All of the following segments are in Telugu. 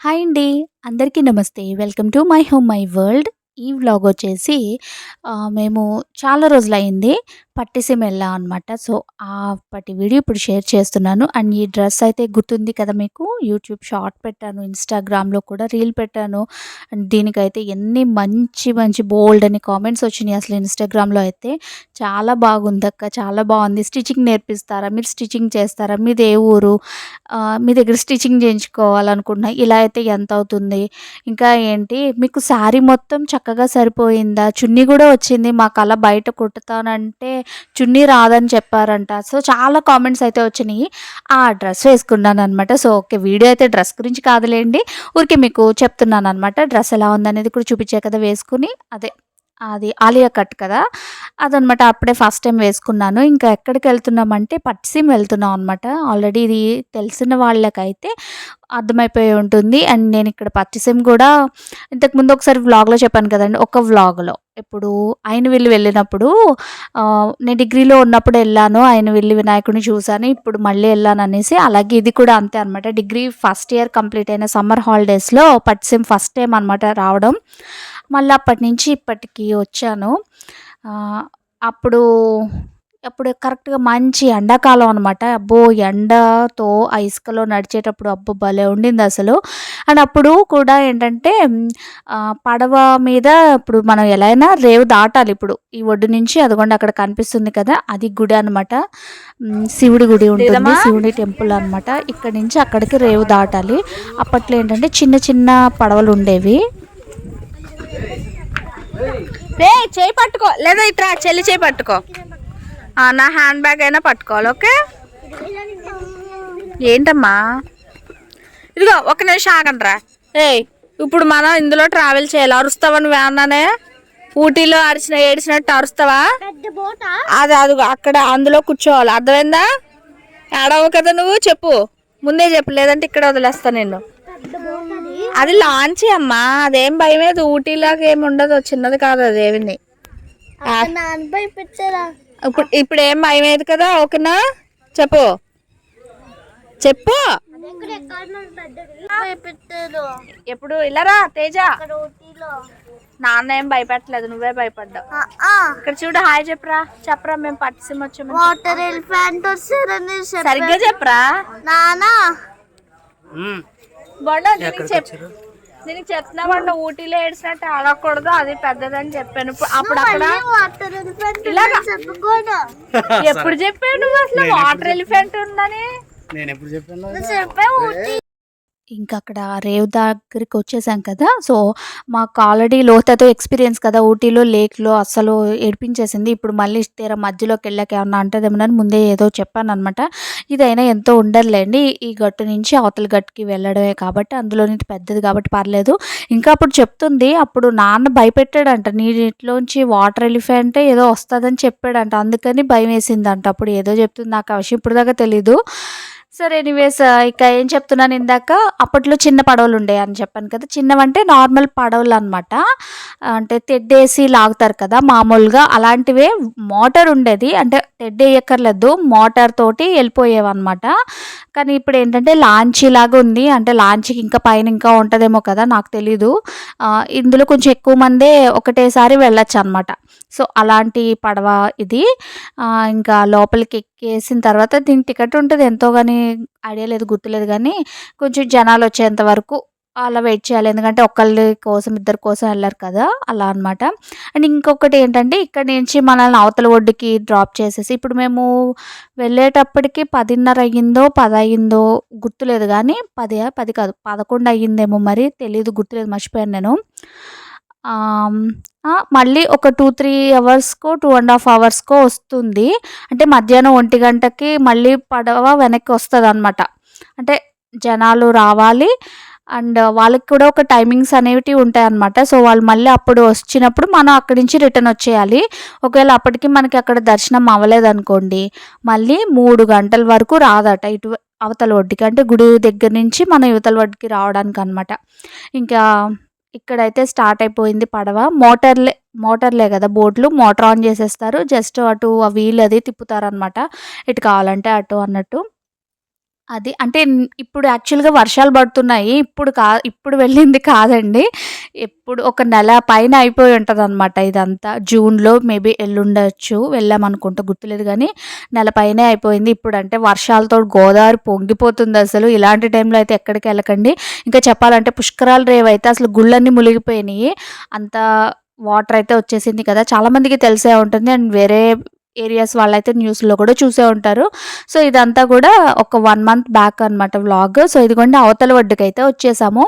హాయ్ అండి. అందరికీ నమస్తే. Welcome to my home my world. ఈ వ్లాగ్ వచ్చేసి మేము చాలా రోజులయింది పట్టిసీమ వెళ్ళాం అనమాట. సో, అప్పటి వీడియో ఇప్పుడు షేర్ చేస్తున్నాను. అండ్ ఈ డ్రెస్ అయితే గుర్తుంది కదా మీకు. యూట్యూబ్ షార్ట్ పెట్టాను. ఇన్‌స్టాగ్రామ్‌లో కూడా రీల్ పెట్టాను. అండ్ దీనికైతే ఎన్ని మంచి మంచి బోల్డ్ అని కామెంట్స్ వచ్చినాయి అసలు ఇన్‌స్టాగ్రామ్‌లో అయితే. చాలా బాగుందక్క, చాలా బావుంది. స్టిచింగ్ నేర్పిస్తారా? మీరు స్టిచింగ్ చేస్తారా? మీది ఏ ఊరు? మీ దగ్గర స్టిచింగ్ చేయించుకోవాలనుకుంటున్నా. ఇలా అయితే ఎంతవుతుంది? ఇంకా ఏంటి మీకు శారీ మొత్తం చక్కగా సరిపోయిందా? చున్నీ గూడా వచ్చింది. మాకలా బయట కుట్టుతానంటే చున్నీ రాదని చెప్పారంట. సో, చాలా కామెంట్స్ అయితే వచ్చినియి. ఆ డ్రెస్ వేసుకున్నాననమాట. So, okay. వీడియో అయితే డ్రెస్ గురించి కాదులెండి. ఊరికే మీకు చెప్తున్నాననమాట. డ్రెస్ ఎలా ఉందనేది కూడా చూపిచ్చా కదా వేసుకొని. అది ఆలియా కట్ కదా! అదనమాట. అప్పుడే ఫస్ట్ టైమ్ వేసుకున్నాను. ఇంకా ఎక్కడికెళ్తున్నామంటే పట్టిసీమ వెళ్తున్నాం అనమాట. ఆల్రెడీ ఇది తెలిసిన వాళ్ళకైతే అర్థమైపోయి ఉంటుంది. అండ్ నేనిక్కడ పట్టిసీమ గూడా ఇంతకుముందు ఒకసారి వ్లాగ్‌లో చెప్పాను కదండీ! ఒక వ్లాగ్‌లో. ఎప్పుడు అయినవిల్లు వెళ్ళినప్పుడు నేను డిగ్రీలో ఉన్నప్పుడు ఎళ్ళాను. అయినవిల్లి వినాయకుడిని చూసాను. ఇప్పుడు మళ్ళీ ఎళ్ళాననేసి అలాగే ఇది కూడా అంతే అనమాట. డిగ్రీ ఫస్ట్ ఇయర్ కంప్లీట్ అయిన సమ్మర్ హాలిడేస్‌లో పట్టిసీమ ఫస్ట్ టైమ్ అనమాట రావడం. మళ్ళీ అప్పటినుంచి ఇప్పటికి వచ్చాను. ఆహ్, అప్పుడు అప్పుడు కరెక్ట్‌గా మంచి ఎండాకాలం అనమాట. అబ్బో! ఎండతో ఆ ఇసుకలో నడిచేటప్పుడు అబ్బో! భలే ఉండిందసలు. అండ్ అప్పుడు కూడా ఏంటంటే పడవ మీద ఇప్పుడు మనం ఎలా అయినా రేవు దాటాలి ఇప్పుడు. ఈ ఒడ్డు నుంచి అదిగోండి అక్కడ కనిపిస్తుంది కదా! అది గుడి అనమాట. శివుడి గుడి ఉంటుంది. శివుడి టెంపుల్ అనమాట. ఇక్కడి నుంచి అక్కడికి రేవు దాటాలి. అప్పట్లో ఏంటంటే చిన్న చిన్న పడవలుండేవి. చేయి పట్టుకో లేదా ఇట్రా చెల్లి చేయి పట్టుకో. నా హ్యాండ్ బ్యాగ్ అయినా పట్టుకోవాలి. ఓకే. ఏంటమ్మా ఇదిగో ఒక నిమిషం ఆగండ్రా. ఇప్పుడు మనం ఇందులో ట్రావెల్ చేయాలి. అరుస్తావని వేన్నానే ఊటీలో ఏడిచినట్టు అరుస్తావా? అది అక్కడ అందులో కూర్చోవాలి. అర్థమైందా? ఏడవు కదా నువ్వు. చెప్పు, ముందే చెప్పు, లేదంటే ఇక్కడ వదిలేస్తా నేను. అది లాంచీ అమ్మా, అదేం భయం లేదు. ఊటీలాగా ఏమి ఉండదు, చిన్నది కాదు అదేమి. ఇప్పుడు ఏం భయం లేదు కదా. ఓకేనా? చెప్పు చెప్పు. ఎప్పుడు ఇలారా తేజ. నాన్న ఏం భయపెట్టలేదు, నువ్వే భయపడ్డావు. ఇక్కడ చూడు, హాయ్ చెప్పరా. చెప్పరా, మేము పట్టిసీమ వచ్చాము. వాటర్ ఎలిఫెంట్ సరిగ్గా చెప్పరా నానా. బొండ దీనికి చెప్తున్నా బండ, ఊటీలో ఏడ్చినట్టు ఆడకూడదు, అది పెద్దదని చెప్పాను. అప్పుడు అక్కడ ఎప్పుడు చెప్పాను నువ్వు అసలు వాటర్ ఎలిఫెంట్ ఉందని? నేను ఎప్పుడు చెప్పాను? ఇంకా అక్కడ రేవ్ దగ్గరికి వచ్చేసాం కదా! సో, మాకు ఆల్రెడీ లోతతో ఎక్స్‌పీరియన్స్ కదా! ఊటీలో లేక్‌లో అస్సలు ఏడిపించేసింది. ఇప్పుడు మళ్ళీ తీరా మధ్యలోకెళ్ళాక ఏమన్నా అంటదేమోనని ముందే ఏదో చెప్పాననమాట. ఇదైనా ఎంతో ఉండదులేండి. ఈ గట్టు నుంచి అవతల గట్టుకి వెళ్ళడమే కాబట్టి అందులో నుంచి పెద్దది కాబట్టి పర్లేదు. ఇంకా అప్పుడు చెప్తుంది, అప్పుడు నాన్న భయపెట్టాడంట. నీటిలోంచి వాటర్ ఎలిఫెంట్ ఏదో వస్తదని చెప్పాడంట. అందుకని భయమేసిందంట. అప్పుడు ఏదో చెప్తుంది. నాకు ఆ విషయం ఇప్పటిదాకా తెలీదు. సరే ఎనీవేస్ ఇక ఏం చెప్తున్నాను ఇందాక, అప్పట్లో చిన్న పడవలు ఉండేవని చెప్పాను కదా. చిన్నవంటే నార్మల్ పడవలు అనమాట. అంటే తెడ్డేసి లాగుతారు కదా మామూలుగా, అలాంటివే. మోటార్ ఉండేది, అంటే తెడ్డేయక్కర్లేదు, మోటార్ తోటి వెళ్ళిపోయేవన్నమాట. కానీ ఇప్పుడు ఏంటంటే లాంచీ లాగా ఉంది. అంటే లాంచీకి ఇంకా పైన ఇంకా ఉంటుందేమో కదా, నాకు తెలీదు. ఇందులో కొంచెం ఎక్కువ మందే ఒకటేసారి వెళ్ళొచ్చు అనమాట. సో, అలాంటి పడవ ఇది. ఇంకా లోపలికి ఎక్కేసిన తర్వాత దీనికి టికెట్ ఉంటుంది. ఎంతో గాని ఐడియా లేదు, గుర్తులేదు కానీ కొంచెం జనాలు వచ్చేంత వరకు అలా వెయిట్ చేయాలి. ఎందుకంటే ఒకళ్ళ కోసం ఇద్దరి కోసం వెళ్ళారు కదా, అలా అనమాట. అండ్ ఇంకొకటి ఏంటంటే ఇక్కడ నుంచి మనల్ని అవతల ఒడ్డుకి డ్రాప్ చేసేసి, ఇప్పుడు మేము వెళ్ళేటప్పటికి 10:30 అయ్యిందో 10 అయ్యిందో గుర్తులేదు కానీ 10 కాదు 11 అయ్యిందేమో, మరి తెలీదు, గుర్తులేదు, మర్చిపోయాను నేను. మళ్ళీ ఒక 2-3 అవర్స్‌కో 2½ అవర్స్‌కో వస్తుంది. అంటే మధ్యాహ్నం 1 గంటకి మళ్ళీ పడవ వెనక్కి వస్తదనమాట. అంటే జనాలు రావాలి. అండ్ వాళ్ళకి కూడా ఒక టైమింగ్స్ అనేటివి ఉంటాయన్నమాట. సో, వాళ్ళు మళ్ళీ అప్పుడు వచ్చినప్పుడు మనం అక్కడి నుంచి రిటర్న్ వచ్చేయాలి. ఒకవేళ అప్పటికి మనకి అక్కడ దర్శనం అవ్వలేదనుకోండి, మళ్ళీ 3 గంటల వరకు రాదట ఇటు అవతల ఒడ్డుకి. అంటే గుడి దగ్గర నుంచి మనం ఇవతల ఒడ్డుకి రావడానికనమాట. ఇంకా ఇక్కడైతే స్టార్ట్ అయిపోయింది పడవ. మోటార్లే కదా బోట్లు. మోటార్ ఆన్ చేసేస్తారు. జస్ట్ అటు ఆ వీల్ అది తిప్పుతారనమాట. ఇటు కావాలంటే అటు అన్నట్టు. అది అంటే ఇప్పుడు యాక్చువల్‌గా వర్షాలు పడుతున్నాయి. ఇప్పుడు వెళ్ళింది కాదండి. ఎప్పుడు ఒక నెల పైన అయిపోయి ఉంటదనమాట ఇదంతా. జూన్‌లో మేబీ ఎళ్ళుండొచ్చు. వెళ్ళామనుకుంటా గుర్తులేదు గానీ, నెల పైనే అయిపోయింది. ఇప్పుడంటే వర్షాలతో గోదావరి పొంగిపోతుందసలు. ఇలాంటి టైంలో అయితే ఎక్కడికెళ్ళకండి. ఇంకా చెప్పాలంటే పుష్కరాల రేవయితే అసలు గుళ్ళన్నీ మునిగిపోయినియి. అంత వాటర్ అయితే వచ్చేసింది కదా! చాలామందికి తెలిసే ఉంటుంది. అండ్ వేరే ఏరియాస్ వాళ్ళైతే న్యూస్‌లో కూడా చూసే ఉంటారు. సో, ఇదంతా కూడా ఒక 1 మంత్ బ్యాక్ అనమాట వ్లాగ్. సో, ఇదిగోండి అవతల ఒడ్డుకైతే వచ్చేసాము.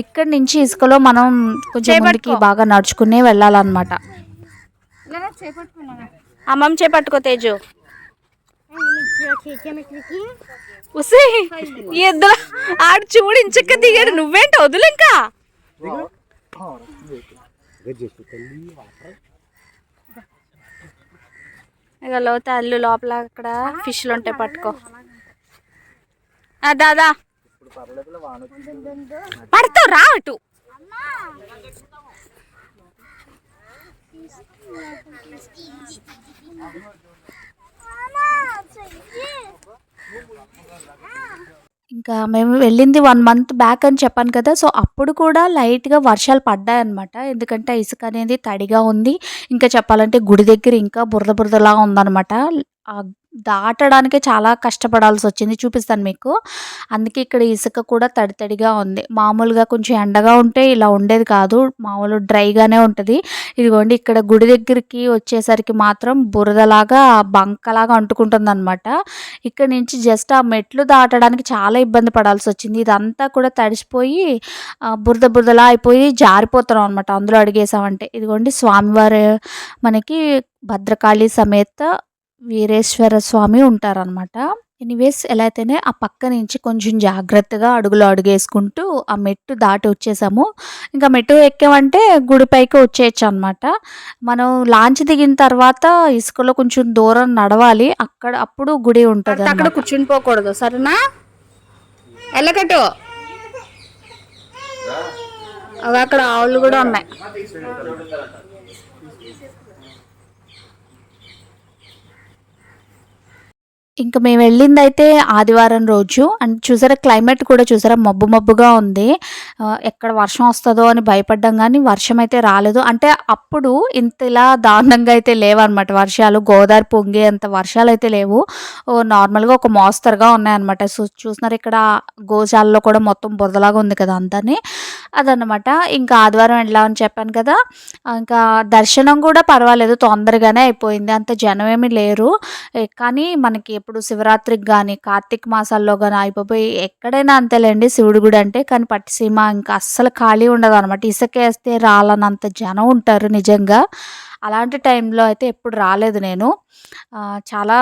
ఇక్కడి నుంచి ఇసుకలో మనం కొంచెం ముందుకి బాగా నడుచుకునే వెళ్ళాలన్నమాట. అమ్మమ్మ చేపట్టుకో తేజు. ఉసి ఇద్దరు ఆడు చూడు ఇంచక్క దిగాడు. నువ్వేంటి వదులు ఇంకా. ఇక లోత అల్లు లోపల అక్కడ ఫిష్లు ఉంటాయి పట్టుకో. దాదా పడతావు రా అటు. ఇంకా మేము వెళ్ళింది 1 మంత్ బ్యాక్ అని చెప్పాను కదా! సో, అప్పుడు కూడా లైట్‌గా వర్షాలు పడ్డాయన్నమాట. ఎందుకంటే ఇసుక అనేది తడిగా ఉంది. ఇంకా చెప్పాలంటే గుడి దగ్గర ఇంకా బురద బురదలా ఉందన్నమాట. దాటడానికే చాలా కష్టపడాల్సొచ్చింది. చూపిస్తాను మీకు. అందుకే ఇక్కడ ఇసుక కూడా తడి తడిగా ఉంది. మామూలుగా కొంచెం ఎండగా ఉంటే ఇలా ఉండేది కాదు. మామూలు డ్రైగానే ఉంటది. ఇదిగోండి ఇక్కడ గుడి దగ్గరికి వచ్చేసరికి మాత్రం బురదలాగా, బంకలాగా అంటుకుంటుందన్నమాట. ఇక్కడి నుంచి జస్ట్ ఆ మెట్లు దాటడానికి చాలా ఇబ్బంది పడాల్సొచ్చింది. ఇదంతా కూడా తడిసిపోయి బురద బురదలా అయిపోయి జారిపోతున్నాం అనమాట అందులో అడుగేసామంటే. ఇదిగోండి స్వామివారు మనకి భద్రకాళి సమేత వీరేశ్వర స్వామి ఉంటారనమాట. ఎనీవేస్ ఎలా అయితేనే ఆ పక్క నుంచి కొంచెం జాగ్రత్తగా అడుగులో అడుగేసుకుంటూ ఆ మెట్టు దాటి వచ్చేసాము. ఇంకా మెట్టు ఎక్కామంటే గుడి పైకి వచ్చేయచ్చు అనమాట. మనం లాంచ్ దిగిన తర్వాత ఇసుకలో కొంచెం దూరం నడవాలి. అప్పుడు గుడి ఉంటుంది. అక్కడ కూర్చుని పోకూడదు సరేనా. ఎల్లకట్టు అక్కడ ఆవులు కూడా ఉన్నాయి. ఇంక మేము వెళ్ళిందైతే ఆదివారం రోజు. అండ్ చూసారా క్లైమేట్ కూడా చూసారా మబ్బు మబ్బుగా ఉంది. ఎక్కడ వర్షం వస్తదో అని భయపడ్డాం గానీ వర్షం అయితే రాలేదు. అంటే అప్పుడు ఇంతలా దారుణంగా అయితే లేవన్నమాట వర్షాలు. గోదావరి పొంగేంత వర్షాలైతే లేవు. నార్మల్‌గా ఒక మోస్తరుగా ఉన్నాయన్నమాట. సో, చూస్తున్నారు ఇక్కడ గోశాలలో కూడా మొత్తం బురదలాగా ఉంది కదా అంతాని. అదన్నమాట. ఇంకా ఆదివారం వెళ్ళామని చెప్పాను కదా! ఇంకా దర్శనం కూడా పర్వాలేదు తొందరగానే అయిపోయింది. అంత జనం ఏమీ లేరు. కానీ మనకి ఎప్పుడు శివరాత్రికి గానీ, కార్తీక మాసాల్లో గానీ అయిపోయి ఎక్కడైనా అంతేలేండి శివుడి గుడి అంటే. కానీ పట్టిసీమ ఇంకా అస్సలు ఖాళీ ఉండదనమాట. ఇసుకేస్తే రాలనంత జనం ఉంటారు నిజంగా. అలాంటి టైంలో అయితే ఎప్పుడు రాలేదు నేను. చాలా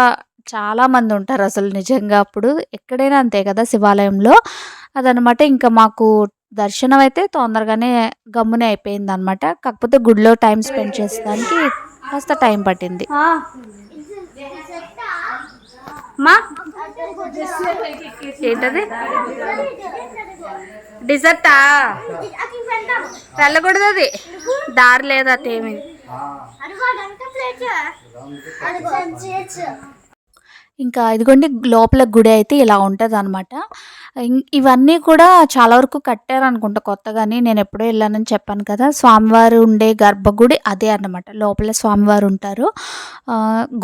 చాలా మంది ఉంటారు అసలు నిజంగా అప్పుడు. ఎక్కడైనా అంతే కదా శివాలయంలో. అదనమాట. ఇంకా మాకు దర్శనం అయితే తొందరగానే గమ్మునే అయిపోయిందనమాట. కాకపోతే గుడిలో టైం స్పెండ్ చేసేదానికి కాస్త టైం పట్టింది. మా ఏంటది డిజర్టా వెళ్ళకూడదు. అది దారి లేదు అదేమి. ఇంకా ఇదిగోండి లోపల గుడి అయితే ఇలా ఉంటదనమాట. ఇవన్నీ కూడా చాలా వరకు కట్టారనుకుంటా కొత్తగాని. నేను ఎప్పుడో వెళ్ళానని చెప్పాను కదా! స్వామివారు ఉండే గర్భగుడి అదే అన్నమాట. లోపల స్వామివారు ఉంటారు.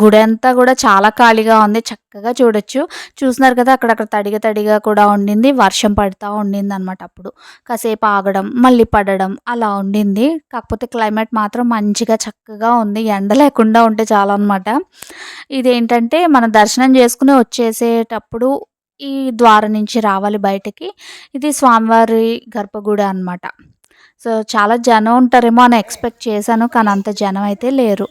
గుడి అంతా కూడా చాలా ఖాళీగా ఉంది. చక్కగా చూడొచ్చు. చూస్తున్నారు కదా అక్కడక్కడ తడిగా కూడా ఉండింది. వర్షం పడతా ఉండిందనమాట అప్పుడు. కాసేపు ఆగడం, మళ్ళీ పడడం అలా ఉండింది. కాకపోతే క్లైమేట్ మాత్రం మంచిగా చక్కగా ఉంది. ఎండ లేకుండా ఉంటే చాలన్నమాట. ఇదేంటంటే మన దర్శనం చేసుకుని వచ్చేసేటప్పుడు ఈ ద్వారం నుంచి రావాలి బయటకి. ఇది స్వామివారి గర్భగుడి అనమాట. సో, చాలా జనం ఉంటారేమో అని ఎక్స్పెక్ట్ చేశాను. కానీ అంత జనం అయితే లేరు.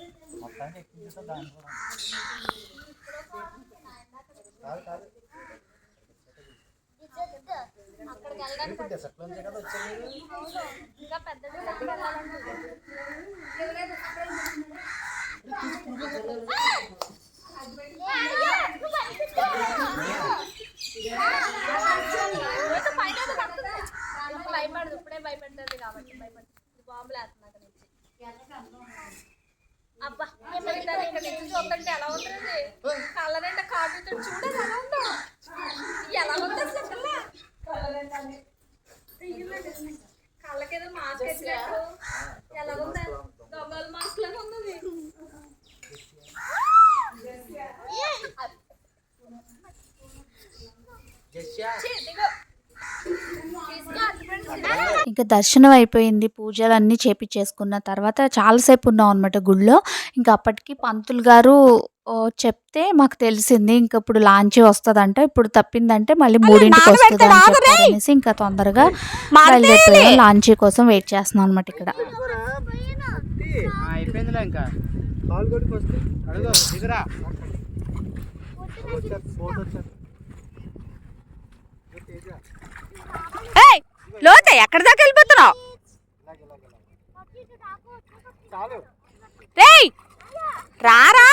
అబ్బా దాన్ని ఇక్కడ నుంచి చూస్తుంటే ఎలా ఉంటుంది కళ్ళనంటే కాటుతో చూడదు ఎలా ఉందో ఎలా ఉంది అసలు కళ్ళకేదో మాస్క్ వేసినట్టు ఎలా ఉంది దొంగల మాస్క్ లాగా ఉంది ఇంకా దర్శనం అయిపోయింది, పూజలు అన్నీ చేపించేసుకున్న తర్వాత చాలాసేపు ఉన్నాం అనమాట గుడిలో. ఇంకా అప్పటికి పంతులు గారు చెప్తే మాకు తెలిసింది ఇంకా ఇప్పుడు లాంచీ వస్తుందంట, ఇప్పుడు తప్పిందంటే మళ్ళీ 3ంటికి వస్తుంది అని చెప్పారనేసి ఇంకా తొందరగా బయలుదేరిపోయాం. లాంచీ కోసం వెయిట్ చేస్తున్నాం అనమాట ఇక్కడ. అయిపోయిందిలే ఇంకా కాల్ కొట్టుకు వస్తే అడుగు దిగరా లోత ఎక్కడి దాకా వెళ్ళిపోతున్నావు రేయ్ రారా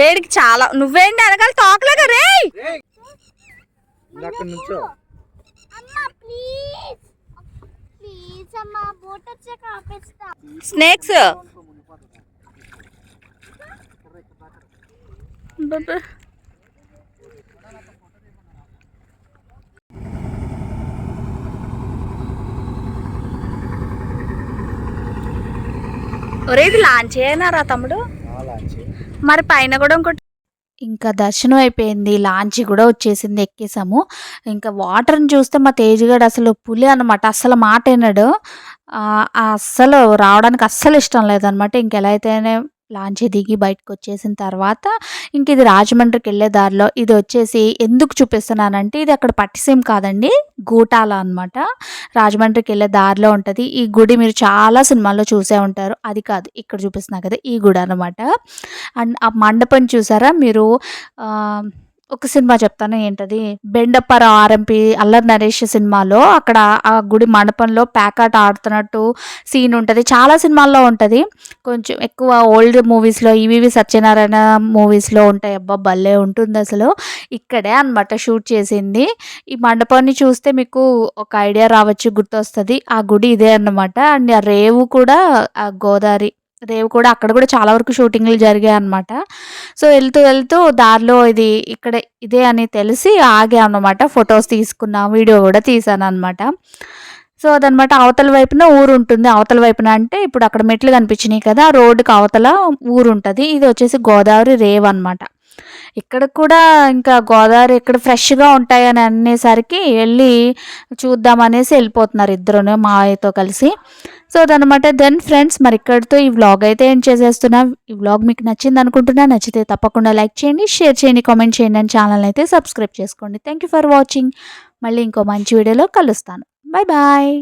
రేడికి చాలా నువ్వేంటి వెనకాల తోకలేగా రేయ్ అక్కడ నుంచో ప్లీజ్ అమ్మా బోట్ వచ్చాక ఆపేస్తా. స్నేక్స్ ఒరే ఇది లాంచ్ చేయనారా తమ్ముడు మరి పైన కూడా ఇంకోటి. ఇంకా దర్శనం అయిపోయింది, లాంచీ కూడా వచ్చేసింది, ఎక్కేసాము. ఇంకా వాటర్ని చూస్తే మా తేజగాడు అసలు పులి అనమాట, అస్సలు మాట వినడు. అస్సలు రావడానికి అస్సలు ఇష్టం లేదనమాట. ఇంకెలా అయితేనే లాంచీ దిగి బయటకు వచ్చేసిన తర్వాత ఇంక ఇది రాజమండ్రికి వెళ్ళే దారిలో. ఇది వచ్చేసి ఎందుకు చూపిస్తున్నానంటే ఇది అక్కడ పట్టిసీమ కాదండి, గూటాల అనమాట. రాజమండ్రికి వెళ్ళే దారిలో ఉంటుంది ఈ గుడి. మీరు చాలా సినిమాల్లో చూసే ఉంటారు, అది కాదు ఇక్కడ చూపిస్తున్నా కదా ఈ గుడి అనమాట. అండ్ ఆ మండపం చూసారా మీరు? ఒక సినిమా చెప్తాను ఏంటది, బెండప్పర ఆర్ఎంపి అల్లరి నరేష్ సినిమాలో అక్కడ ఆ గుడి మండపంలో ప్యాకాట్ ఆడుతున్నట్టు సీన్ ఉంటుంది. చాలా సినిమాల్లో ఉంటుంది, కొంచెం ఎక్కువ ఓల్డ్ మూవీస్లో ఈవీవి సత్యనారాయణ మూవీస్లో ఉంటాయి. అబ్బా భలే ఉంటుంది అసలు. ఇక్కడే అనమాట షూట్ చేసింది. ఈ మండపాన్ని చూస్తే మీకు ఒక ఐడియా రావచ్చు, గుర్తొస్తుంది. ఆ గుడి ఇదే అన్నమాట. అండ్ ఆ రేవు కూడా, ఆ గోదావరి రేవు కూడా, అక్కడ కూడా చాలా వరకు షూటింగ్లు జరిగాయి అనమాట. సో వెళ్తూ వెళ్తూ దారిలో ఇది ఇక్కడ ఇదే అని తెలిసి ఆగా అన్నమాట. ఫొటోస్ తీసుకున్నా, వీడియో కూడా తీసాను అనమాట. సో అదనమాట. అవతల వైపున ఊరు ఉంటుంది. అవతల వైపున అంటే ఇప్పుడు అక్కడ మెట్లు కనిపించినాయి కదా, రోడ్డుకి అవతల ఊరు ఉంటుంది. ఇది వచ్చేసి గోదావరి రేవ్ అనమాట. ఇక్కడ కూడా ఇంకా గోదావరి ఇక్కడ ఫ్రెష్గా ఉంటాయని అనేసరికి వెళ్ళి చూద్దామనేసి వెళ్ళిపోతున్నారు ఇద్దరును మాయతో కలిసి. సో అదనమాట. దెన్ ఫ్రెండ్స్, మరి ఇక్కడితో ఈ వ్లాగ్ అయితే ఏం చేసేస్తున్నా. ఈ వ్లాగ్ మీకు నచ్చింది అనుకుంటున్నా. నచ్చితే తప్పకుండా లైక్ చేయండి, షేర్ చేయండి, కామెంట్ చేయండి, అండ్ ఛానల్ అయితే సబ్స్క్రైబ్ చేసుకోండి. Thank you for watching. మళ్ళీ ఇంకో మంచి వీడియోలో కలుస్తాను. Bye bye.